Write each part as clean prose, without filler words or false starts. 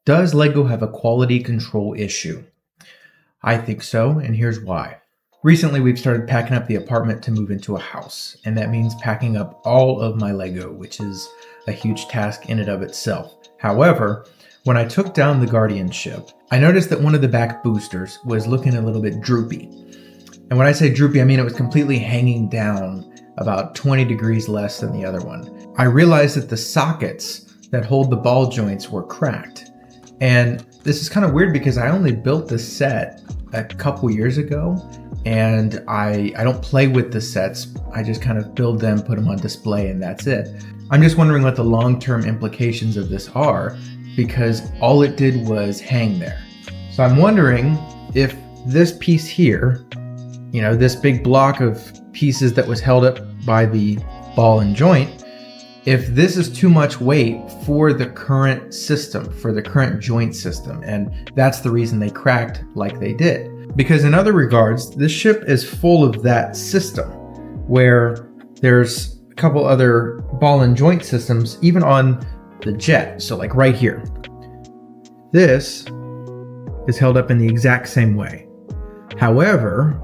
Does Lego have a quality control issue? I think so, and here's why. Recently, we've started packing up the apartment to move into a house, and that means packing up all of my Lego, which is a huge task in and of itself. However, when I took down the guardianship, I noticed that one of the back boosters was looking a little bit droopy. And when I say droopy, I mean it was completely hanging down about 20 degrees less than the other one. I realized that the sockets that hold the ball joints were cracked. And this is kind of weird because I only built this set a couple years ago, and I don't play with the sets. I just kind of build them, put them on display, and that's it. I'm just wondering what the long-term implications of this are, because all it did was hang there. So I'm wondering if this piece here, this big block of pieces that was held up by the ball and joint, if this is too much weight for the current system, for the current joint system, and that's the reason they cracked like they did. Because in other regards, this ship is full of that system, where there's a couple other ball and joint systems, even on the jet. So like right here, this is held up in the exact same way. However,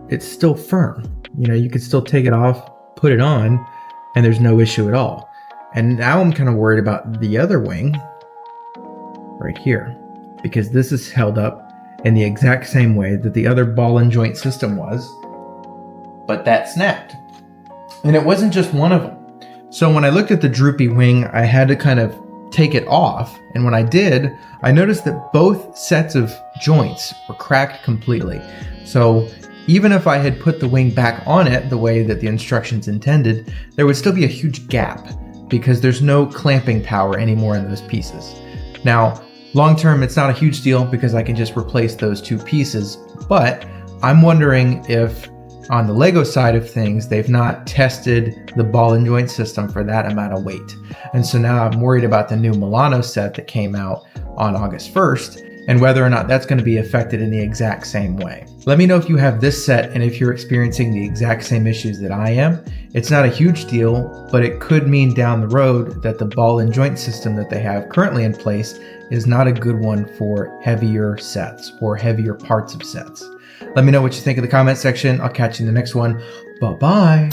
it's still firm. You could still take it off, put it on, and there's no issue at all. And now I'm kind of worried about the other wing right here, because this is held up in the exact same way that the other ball and joint system was, but that snapped. And it wasn't just one of them. So when I looked at the droopy wing, I had to kind of take it off. And when I did, I noticed that both sets of joints were cracked completely. So even if I had put the wing back on it the way that the instructions intended, there would still be a huge gap because there's no clamping power anymore in those pieces. Now, long term, it's not a huge deal because I can just replace those two pieces, but I'm wondering if on the Lego side of things, they've not tested the ball and joint system for that amount of weight. And so now I'm worried about the new Milano set that came out on August 1st and whether or not that's going to be affected in the exact same way. Let me know if you have this set and if you're experiencing the exact same issues that I am. It's not a huge deal, but it could mean down the road that the ball and joint system that they have currently in place is not a good one for heavier sets or heavier parts of sets. Let me know what you think in the comment section. I'll catch you in the next one. Bye-bye.